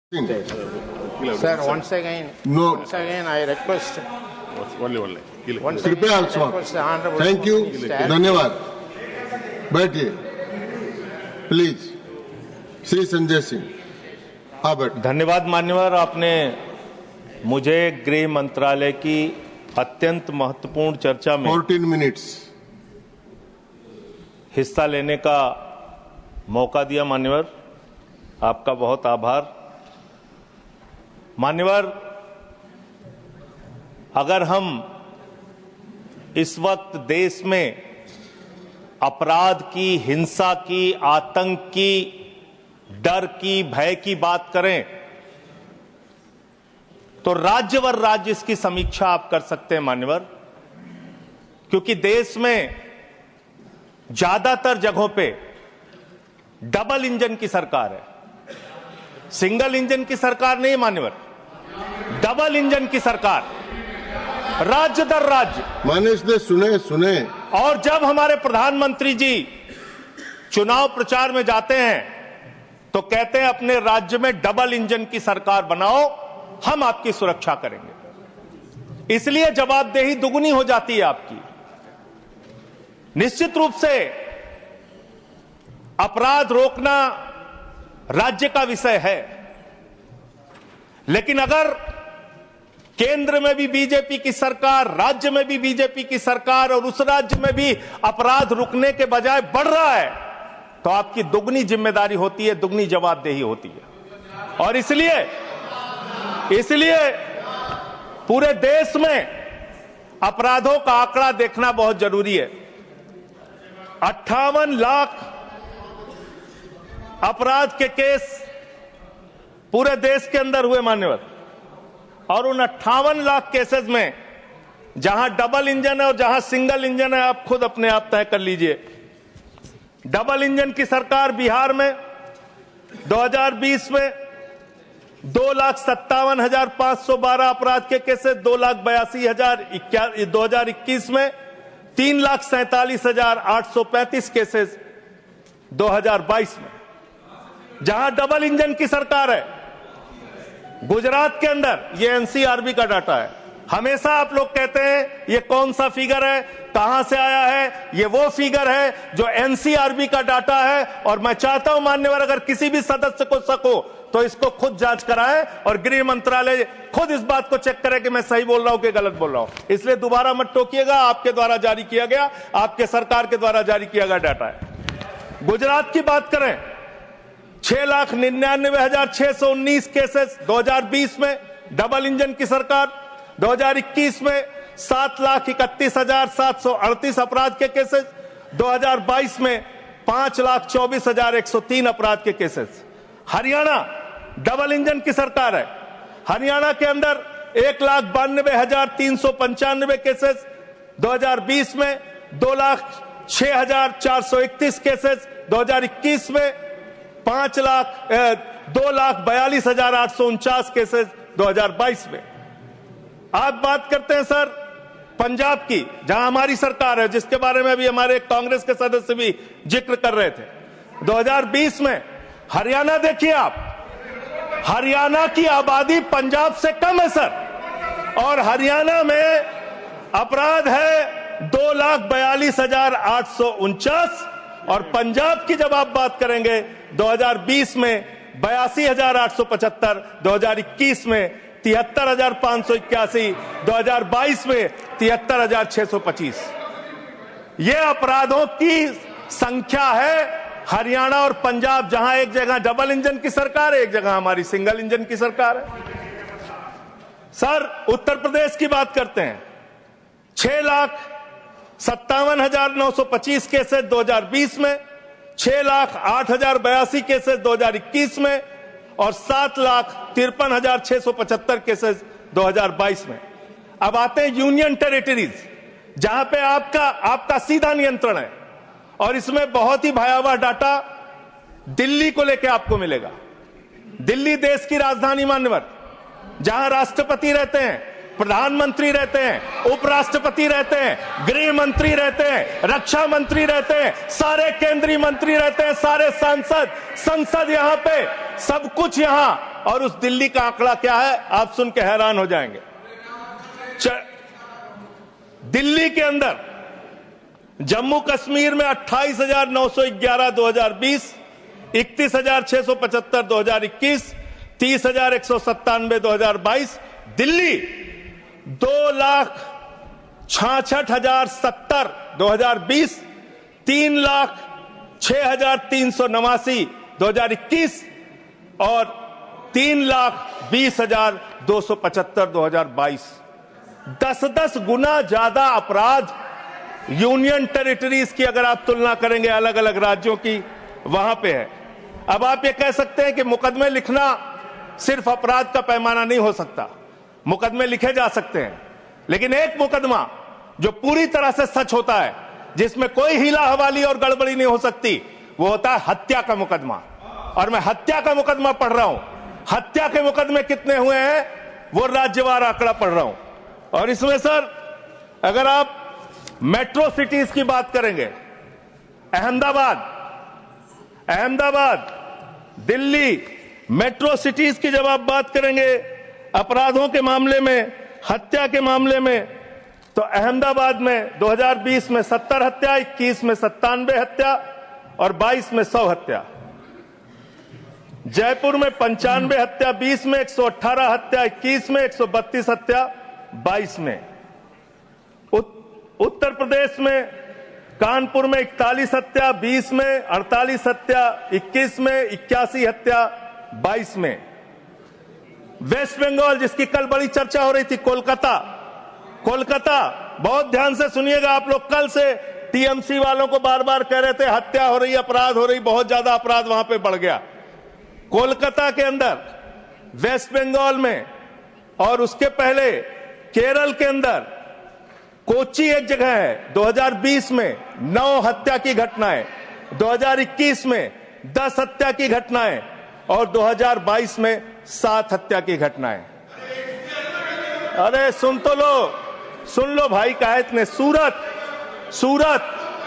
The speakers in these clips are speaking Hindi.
Sir, once again, I request. कृपया थैंक यू, धन्यवाद। बैठिए प्लीज। श्री संजय सिंह, हाँ बैठ। धन्यवाद मान्यवर, आपने मुझे गृह मंत्रालय की अत्यंत महत्वपूर्ण चर्चा में 14 मिनट्स हिस्सा लेने का मौका दिया। मान्यवर, आपका बहुत आभार। मान्यवर, अगर हम इस वक्त देश में अपराध की, हिंसा की, आतंक की, डर की, भय की बात करें तो राज्यवार राज्य इसकी समीक्षा आप कर सकते हैं मान्यवर, क्योंकि देश में ज्यादातर जगहों पे डबल इंजन की सरकार है, सिंगल इंजन की सरकार नहीं मान्यवर, डबल इंजन की सरकार, राज्य दर राज्य। माननीय सुने। और जब हमारे प्रधानमंत्री जी चुनाव प्रचार में जाते हैं तो कहते हैं अपने राज्य में डबल इंजन की सरकार बनाओ, हम आपकी सुरक्षा करेंगे। इसलिए जवाबदेही दुगुनी हो जाती है आपकी। निश्चित रूप से अपराध रोकना राज्य का विषय है, लेकिन अगर केंद्र में भी बीजेपी की सरकार, राज्य में भी बीजेपी की सरकार और उस राज्य में भी अपराध रुकने के बजाय बढ़ रहा है तो आपकी दुगनी जिम्मेदारी होती है, दुगनी जवाबदेही होती है। और इसलिए पूरे देश में अपराधों का आंकड़ा देखना बहुत जरूरी है। 58 लाख अपराध के केस पूरे देश के अंदर हुए मान्यवर, और उन 58 लाख केसेस में जहां डबल इंजन है और जहां सिंगल इंजन है आप खुद अपने आप तय कर लीजिए। डबल इंजन की सरकार बिहार में 2020 में 2,57,512 अपराध के केसेस, 2,82,000। 2021 में 3,47,835 केसेस 2022 में, जहां डबल इंजन की सरकार है। गुजरात के अंदर, ये एनसीआरबी का डाटा है, हमेशा आप लोग कहते हैं ये कौन सा फिगर है, कहां से आया है, ये वो फिगर है जो एनसीआरबी का डाटा है। और मैं चाहता हूं मान्यवर, अगर किसी भी सदस्य को शक हो तो इसको खुद जांच कराएं और गृह मंत्रालय खुद इस बात को चेक करे कि मैं सही बोल रहा हूं कि गलत बोल रहा हूं। इसलिए दोबारा मत टोकिएगा, आपके द्वारा जारी किया गया, आपके सरकार के द्वारा जारी किया गया डाटा है। गुजरात की बात करें, 6,99,619 केसेस 2020 में, डबल इंजन की सरकार। 2021 में 7,31,738 अपराध के केसेस। 2022 में 5,24,103 अपराध के केसेस। हरियाणा डबल इंजन की सरकार है, हरियाणा के अंदर 1,92,395 केसेस। 2020 में 2,06,431 केसेस। 2021 में 2,42,849 केसेस 2022 में। आप बात करते हैं सर पंजाब की, जहां हमारी सरकार है, जिसके बारे में अभी हमारे कांग्रेस के सदस्य भी जिक्र कर रहे थे। 2020 में हरियाणा देखिए आप, हरियाणा की आबादी पंजाब से कम है सर, और हरियाणा में अपराध है 2,42,849। और पंजाब की जब आप बात करेंगे 2020 में 82,875, 2021 में 73,581, 2022 में 73,625। ये अपराधों की संख्या है हरियाणा और पंजाब, जहां एक जगह डबल इंजन की सरकार है, एक जगह हमारी सिंगल इंजन की सरकार है। सर उत्तर प्रदेश की बात करते हैं, 6,57,925 केसेस 2020 में, 6,08,082 केसेस 2021 में, और 7,53,675 केसेस 2022 में। अब आते हैं यूनियन टेरिटरीज, जहां पे आपका सीधा नियंत्रण है, और इसमें बहुत ही भयावह डाटा दिल्ली को लेकर आपको मिलेगा। दिल्ली देश की राजधानी मान्यवर, जहां राष्ट्रपति रहते हैं, प्रधानमंत्री रहते हैं, उपराष्ट्रपति रहते हैं, गृह मंत्री रहते हैं, रक्षा मंत्री रहते हैं, सारे केंद्रीय मंत्री रहते हैं, सारे सांसद, संसद, यहां पे सब कुछ यहां और उस दिल्ली का आंकड़ा क्या है, आप सुन के हैरान हो जाएंगे। दिल्ली के अंदर जम्मू कश्मीर में 28,911 2020, 31,675 2021, 30,197 2022। दिल्ली 2,66,070 2020, 3,06,389 2021 और 3,20,275 2022। 10-10 गुना ज्यादा अपराध यूनियन टेरिटरीज की अगर आप तुलना करेंगे अलग अलग राज्यों की, वहां पे है। अब आप ये कह सकते हैं कि मुकदमे लिखना सिर्फ अपराध का पैमाना नहीं हो सकता। मुकदमे लिखे जा सकते हैं, लेकिन एक मुकदमा जो पूरी तरह से सच होता है, जिसमें कोई हीला हवाली और गड़बड़ी नहीं हो सकती, वो होता है हत्या का मुकदमा। और मैं हत्या का मुकदमा पढ़ रहा हूं। हत्या के मुकदमे कितने हुए हैं वो राज्यवार आंकड़ा पढ़ रहा हूं। और इसमें सर अगर आप मेट्रो सिटीज की बात करेंगे, अहमदाबाद, दिल्ली, मेट्रो सिटीज की जब आप बात करेंगे अपराधों के मामले में, हत्या के मामले में, तो अहमदाबाद में 2020 में 70 हत्या, 21 में 97 हत्या और 22 में 100 हत्या। जयपुर में 95 हत्या, 20 में 118 हत्या, 21 में 132 हत्या, 22 में। उत्तर प्रदेश में कानपुर में 41 हत्या, 20 में 48 हत्या, 21 में 81 हत्या, 22 में। वेस्ट बंगाल जिसकी कल बड़ी चर्चा हो रही थी, कोलकाता, बहुत ध्यान से सुनिएगा आप लोग। कल से टीएमसी वालों को बार बार कह रहे थे हत्या हो रही, अपराध हो रही, बहुत ज्यादा अपराध वहां पे बढ़ गया। कोलकाता के अंदर, वेस्ट बंगाल में और उसके पहले केरल के अंदर, कोच्चि एक जगह है, 2020 में 9 हत्या की घटनाएं, 2021 में 10 हत्या की घटनाएं और 2022 में 7 हत्या की घटनाएं। अरे सुन लो भाई, कहा इतने। सूरत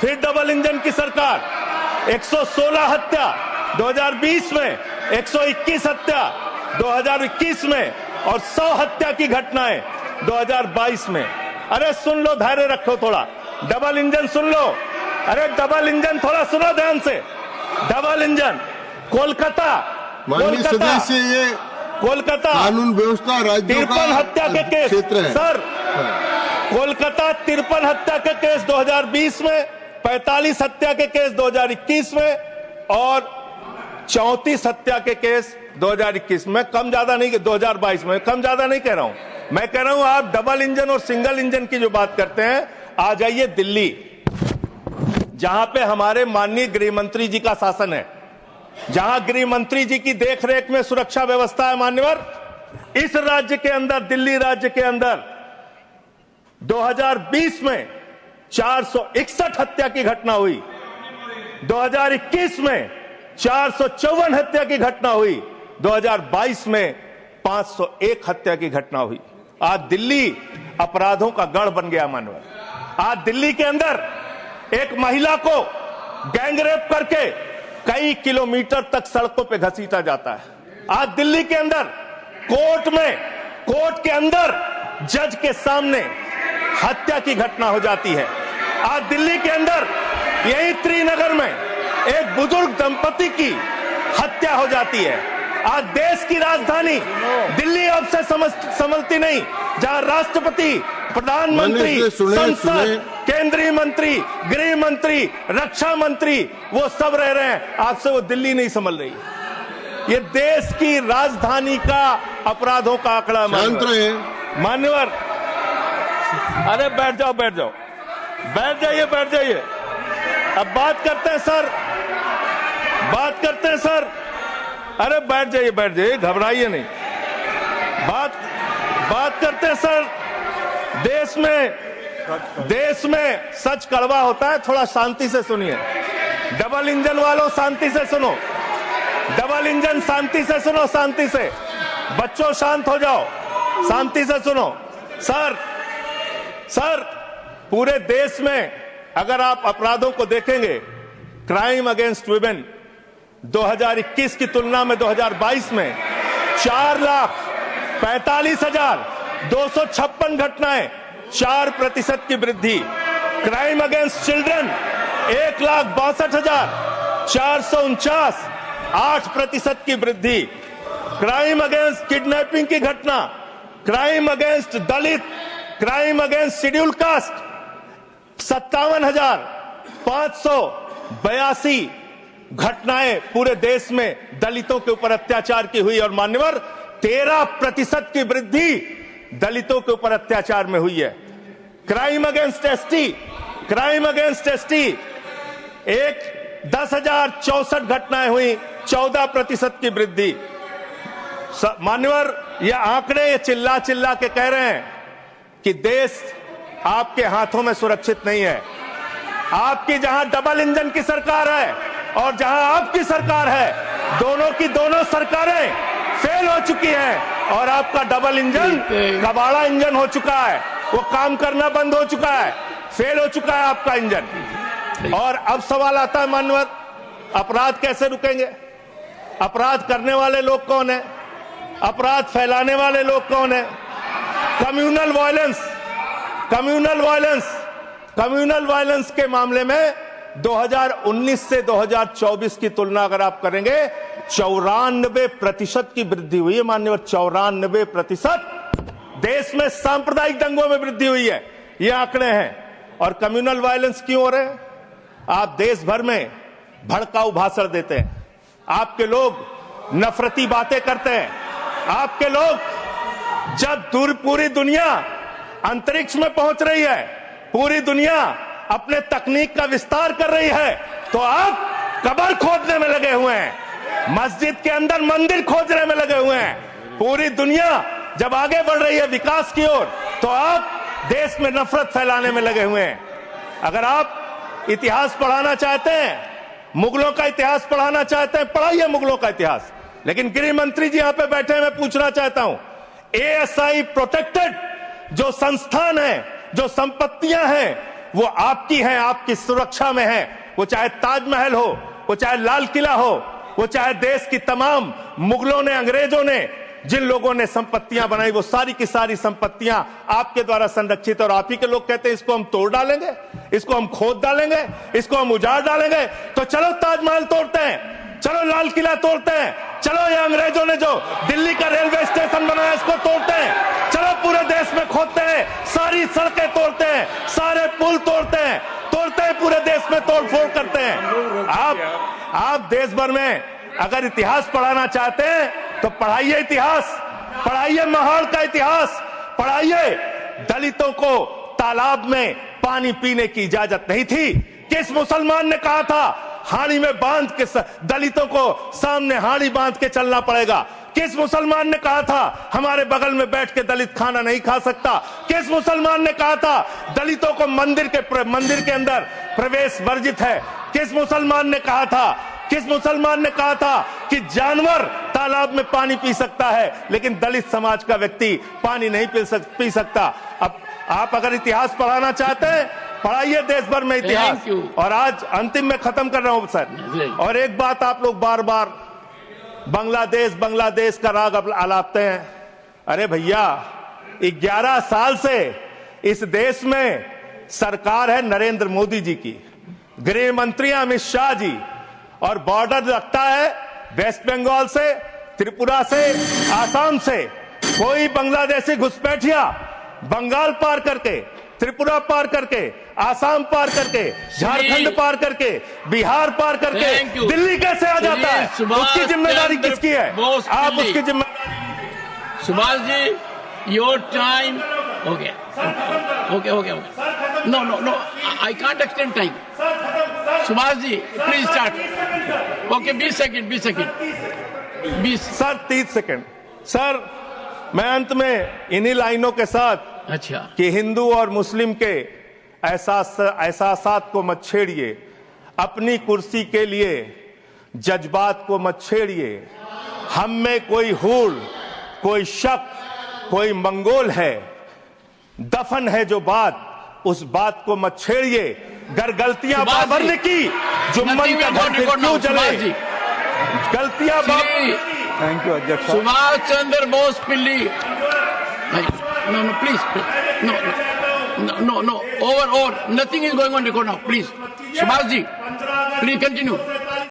फिर डबल इंजन की सरकार, 116 हत्या 2020 में, 121 हत्या 2021 में और 100 हत्या की घटनाएं 2022 में। अरे सुन लो, धैर्य रखो थोड़ा। डबल इंजन सुन लो। अरे डबल इंजन थोड़ा सुनो ध्यान से। डबल इंजन कोलकाता, कानून व्यवस्था राज्यों का 53 हत्या के केस क्षेत्र है सर। कोलकाता 53 हत्या के केस 2020 में, 45 हत्या के केस 2021 में और 34 हत्या के केस 2021 में। कम ज्यादा नहीं, 2022 में कम ज्यादा नहीं कह रहा हूं। मैं कह रहा हूं आप डबल इंजन और सिंगल इंजन की जो बात करते हैं, आ जाइए दिल्ली, जहां पे हमारे माननीय गृह मंत्री जी का शासन है, जहां गृह मंत्री जी की देखरेख में सुरक्षा व्यवस्था है। मान्यवर, इस राज्य के अंदर, दिल्ली राज्य के अंदर 2020 में 461 हत्या की घटना हुई, 2021 में 454 हत्या की घटना हुई, 2022 में 501 हत्या की घटना हुई। आज दिल्ली अपराधों का गढ़ बन गया। मानवर, आज दिल्ली के अंदर एक महिला को गैंगरेप करके कई किलोमीटर तक सड़कों पे घसीटा जाता है। आज दिल्ली के अंदर कोर्ट के अंदर जज के सामने हत्या की घटना हो जाती है। आज दिल्ली के अंदर यही त्रिनगर में एक बुजुर्ग दंपति की हत्या हो जाती है। आज देश की राजधानी दिल्ली अब से समझती नहीं, जहां राष्ट्रपति, प्रधानमंत्री, संसद, केंद्रीय मंत्री, गृह मंत्री, रक्षा मंत्री, वो सब रह रहे हैं, आपसे वो दिल्ली नहीं संभल रही। ये देश की राजधानी का अपराधों का आंकड़ा। मान्यवर, अरे बैठ जाइए। अब बात करते हैं सर, अरे बैठ जाइए, घबराइए नहीं। बात करते हैं सर। देश में सच कड़वा होता है, थोड़ा शांति से सुनिए। डबल इंजन वालों शांति से सुनो, डबल इंजन शांति से सुनो, शांति से। बच्चों शांत हो जाओ, शांति से सुनो। सर पूरे देश में अगर आप अपराधों को देखेंगे, क्राइम अगेंस्ट वुमेन 2021 की तुलना में 2022 में 4,45,256 घटनाएं, 4% की वृद्धि। क्राइम अगेंस्ट चिल्ड्रन 1,62,449, 8% की वृद्धि। क्राइम अगेंस्ट किडनैपिंग की घटना, क्राइम अगेंस्ट दलित, क्राइम अगेंस्ट शेड्यूल कास्ट 57,582 घटनाएं पूरे देश में दलितों के ऊपर अत्याचार की हुई। और मान्यवर 13% की वृद्धि दलितों के ऊपर अत्याचार में हुई है। Crime against ST, crime against ST 10,064 घटनाएं हुई, 14% की वृद्धि। मान्यवर ये आंकड़े ये चिल्ला चिल्ला के कह रहे हैं कि देश आपके हाथों में सुरक्षित नहीं है। आपकी जहां डबल इंजन की सरकार है और जहां आपकी सरकार है, दोनों की दोनों सरकारें फेल हो चुकी हैं और आपका डबल इंजन कबाड़ा इंजन हो चुका है। वो काम करना बंद हो चुका है, फेल हो चुका है आपका इंजन। और अब सवाल आता है मान्यवर, अपराध कैसे रुकेंगे? अपराध करने वाले लोग कौन है? अपराध फैलाने वाले लोग कौन है? Communal violence, communal violence, communal violence के मामले में 2019 से 2024 की तुलना अगर आप करेंगे 94% की वृद्धि हुई है मान्यवर। 94% देश में सांप्रदायिक दंगों में वृद्धि हुई है, ये आंकड़े हैं। और कम्युनल वायलेंस क्यों हो रहे हैं? आप देश भर में भड़काऊ भाषण देते हैं, आपके लोग नफरती बातें करते हैं, आपके लोग जब पूरी दुनिया अंतरिक्ष में पहुंच रही है, पूरी दुनिया अपने तकनीक का विस्तार कर रही है, तो आप कब्र खोदने में लगे हुए हैं, मस्जिद के अंदर मंदिर खोजने में लगे हुए हैं। पूरी दुनिया जब आगे बढ़ रही है विकास की ओर, तो आप देश में नफरत फैलाने में लगे हुए हैं। अगर आप इतिहास पढ़ाना चाहते हैं, मुगलों का इतिहास पढ़ाना चाहते हैं, पढ़ाइए मुगलों का इतिहास। लेकिन गृह मंत्री जी यहां पे बैठे हैं, मैं पूछना चाहता हूं, एएसआई प्रोटेक्टेड जो संस्थान है, जो संपत्तियां हैं, वो आपकी हैं, आपकी सुरक्षा में है। वो चाहे ताजमहल हो, वो चाहे लाल किला हो, वो चाहे देश की तमाम मुगलों ने, अंग्रेजों ने जिन लोगों ने संपत्तियां बनाई, वो सारी की सारी संपत्तियां आपके द्वारा संरक्षित। और आप ही के लोग कहते हैं इसको हम तोड़ डालेंगे, इसको हम खोद डालेंगे, इसको हम उजाड़ डालेंगे। तो चलो ताजमहल तोड़ते हैं, चलो लाल किला तोड़ते हैं, चलो ये अंग्रेजों ने जो दिल्ली का रेलवे स्टेशन बनाया इसको तोड़ते हैं, चलो पूरे देश में खोदते हैं, सारी सड़कें तोड़ते हैं, सारे पुल तोड़ते हैं, पूरे देश में तोड़फोड़ करते हैं। आप देश भर में अगर इतिहास पढ़ाना चाहते हैं तो पढ़ाइए इतिहास, पढ़ाइए महाड़ का इतिहास, पढ़ाइए दलितों को तालाब में पानी पीने की इजाजत नहीं थी। किस मुसलमान ने कहा था हाड़ी में बांध के दलितों को सामने हाड़ी बांध के चलना पड़ेगा? किस मुसलमान ने कहा था हमारे बगल में बैठ के दलित खाना नहीं खा सकता? किस मुसलमान ने कहा था दलितों को मंदिर के अंदर प्रवेश वर्जित है? किस मुसलमान ने कहा था, किस मुसलमान ने कहा था कि जानवर तालाब में पानी पी सकता है लेकिन दलित समाज का व्यक्ति पानी नहीं पी सकता? अब आप अगर इतिहास पढ़ाना चाहते हैं, पढ़ाइए देश भर में इतिहास। और आज अंतिम में खत्म कर रहा हूं सर, और एक बात आप लोग बार बार बांग्लादेश का राग आलापते हैं। अरे भैया, 11 साल से इस देश में सरकार है नरेंद्र मोदी जी की, गृह मंत्री अमित शाह जी, और बॉर्डर लगता है वेस्ट बंगाल से, त्रिपुरा से, आसाम से। कोई बांग्लादेशी घुसपैठिया बंगाल पार करके, त्रिपुरा पार करके, आसाम पार करके, झारखंड पार करके, बिहार पार करके दिल्ली कैसे आ जाता है? उसकी जिम्मेदारी किसकी है? आप उसकी जिम्मेदारी। सुभाष जी, योर टाइम हो गया। Okay. No, I can't extend time. Subhash ji please start. Okay, 20 second. 20 sir, 30 second. Sir, मैं अंत में इन्हीं लाइनों के साथ, अच्छा, कि हिंदू और मुस्लिम के एहसासात को मत छेड़िए, अपनी कुर्सी के लिए जज्बात को मत छेड़िए। हम में कोई हूड़, कोई शक, कोई मंगोल है, दफन है जो बात, उस बात को मत छेड़िए। गर गलतियां बाबर ने की, जुम्मन का घर फिर क्यों जले? गलतियां थैंक यू अध्यक्ष। Subhash Chandra Bose Pilli. No, please. No. Over. Nothing is going on record now. Please. Subhash ji, please continue.